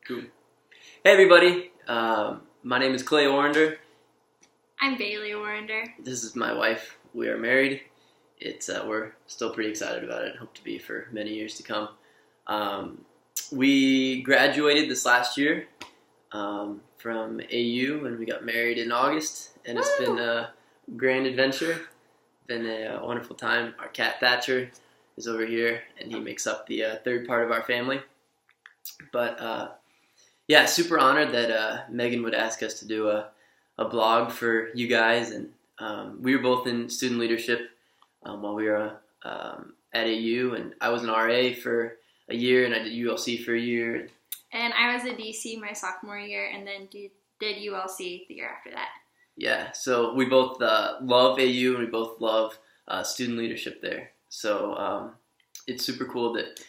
Cool. Hey everybody, my name is Clay Orander. I'm Bailey Orander. This is my wife. We are married. We're still pretty excited about it and hope to be for many years to come. We graduated this last year from AU and we got married in August, and it's been a grand adventure. Been a wonderful time. Our cat Thatcher is over here and he makes up the third part of our family. But yeah, super honored that Megan would ask us to do a blog for you guys, and we were both in student leadership while we were at AU, and I was an RA for a year, and I did ULC for a year. And I was a DC my sophomore year, and then did ULC the year after that. Yeah, so we both love AU, and we both love student leadership there. So it's super cool that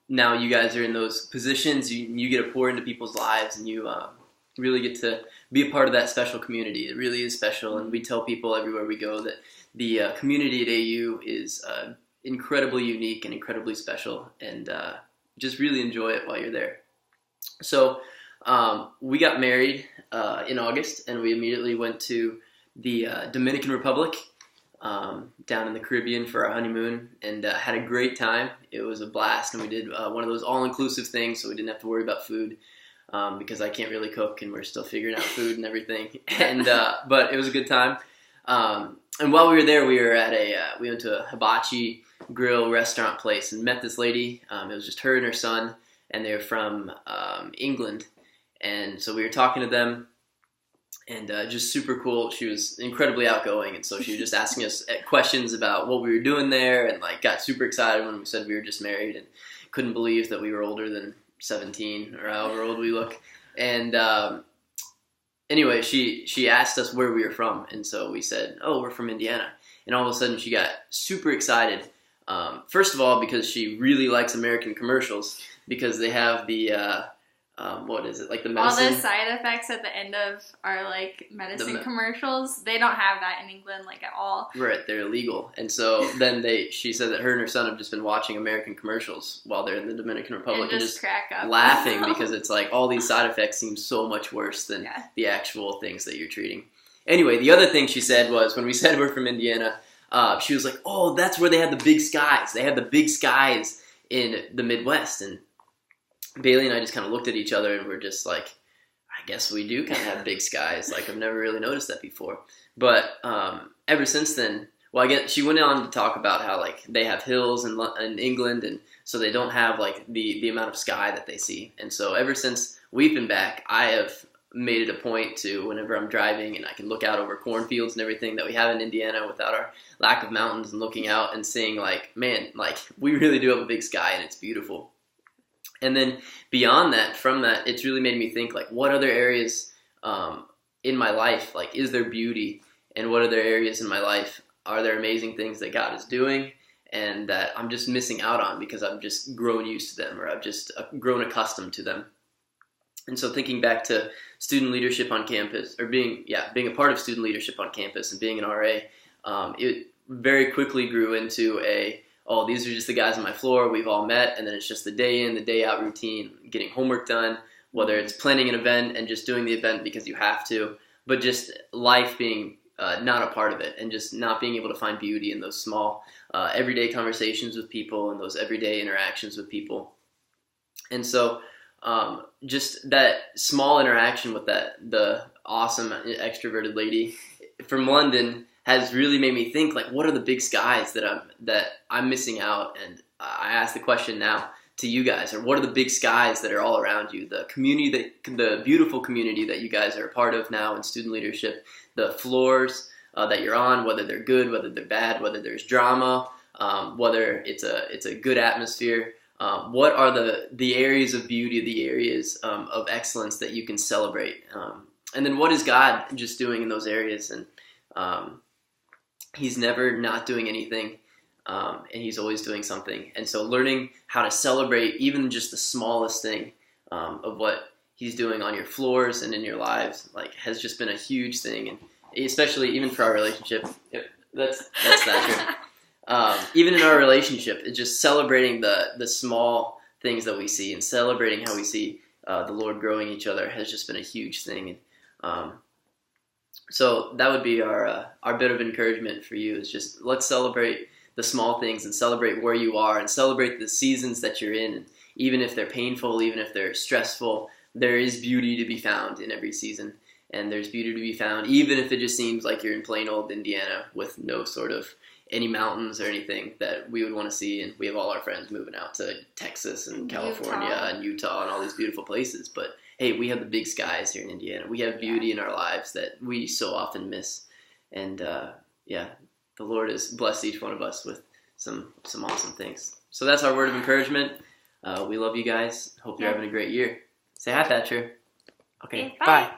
now you guys are in those positions. You get to pour into people's lives, and you really get to be a part of that special community. It really is special, and we tell people everywhere we go that the community at AU is incredibly unique and incredibly special, and just really enjoy it while you're there. So we got married in August, and we immediately went to the Dominican Republic down in the Caribbean for our honeymoon, and had a great time. It was a blast, and we did one of those all-inclusive things, so we didn't have to worry about food because I can't really cook, and we're still figuring out food and everything. And but it was a good time. And while we were there, we went to a hibachi grill restaurant place and met this lady. It was just her and her son, and they were from England. And so we were talking to them, and just super cool. She was incredibly outgoing, and so she was just asking us questions about what we were doing there, and like got super excited when we said we were just married, and couldn't believe that we were older than 17 or however old we look. And anyway, she asked us where we were from, and so we said, "Oh, we're from Indiana." And all of a sudden, she got super excited. First of all, because she really likes American commercials, because they have the what is it, like the medicine? All the side effects at the end of our like medicine commercials, they don't have that in England like at all. Right, they're illegal. And so then she said that her and her son have just been watching American commercials while they're in the Dominican Republic and just crack up laughing because it's like all these side effects seem so much worse than the actual things that you're treating. Anyway, the other thing she said was, when we said we're from Indiana, she was like, "Oh, that's where they had the big skies. They had the big skies in the Midwest." And Bailey and I just kind of looked at each other, and we're just like, I guess we do kind of have big skies. Like, I've never really noticed that before. But ever since then, well, I guess she went on to talk about how like they have hills in England, and so they don't have like the amount of sky that they see. And so ever since we've been back, I have made it a point to, whenever I'm driving and I can look out over cornfields and everything that we have in Indiana without our lack of mountains, and looking out and seeing like, man, like we really do have a big sky, and it's beautiful. And then beyond that, from that, it's really made me think, like, what other areas in my life, like, is there beauty? And what other areas in my life are there amazing things that God is doing and that I'm just missing out on because I've just grown used to them, or I've just grown accustomed to them? And so thinking back to student leadership on campus, or being a part of student leadership on campus and being an RA, it very quickly grew into oh, these are just the guys on my floor, we've all met, and then it's just the day in, the day out routine, getting homework done, whether it's planning an event and just doing the event because you have to, but just life being not a part of it, and just not being able to find beauty in those small everyday conversations with people and those everyday interactions with people. And so just that small interaction with the awesome extroverted lady from London has really made me think, like, what are the big skies that I'm missing out? And I ask the question now to you guys, or what are the big skies that are all around you? The community, the beautiful community that you guys are a part of now in student leadership, the floors that you're on, whether they're good, whether they're bad, whether there's drama, whether it's a good atmosphere. What are the areas of beauty, the areas of excellence that you can celebrate? And then what is God just doing in those areas? And He's never not doing anything, and He's always doing something. And so learning how to celebrate even just the smallest thing of what He's doing on your floors and in your lives, like, has just been a huge thing. And especially even for our relationship, that's that true. Even in our relationship, it's just celebrating the small things that we see, and celebrating how we see the Lord growing each other has just been a huge thing. And so that would be our bit of encouragement for you, is just let's celebrate the small things and celebrate where you are and celebrate the seasons that you're in. And even if they're painful, even if they're stressful, there is beauty to be found in every season. And there's beauty to be found even if it just seems like you're in plain old Indiana with no sort of any mountains or anything that we would want to see. And we have all our friends moving out to Texas and California and Utah and all these beautiful places. But hey, we have the big skies here in Indiana. We have beauty in our lives that we so often miss. And the Lord has blessed each one of us with some awesome things. So that's our word of encouragement. We love you guys. Hope you're having a great year. Say hi, Thatcher. Okay, bye.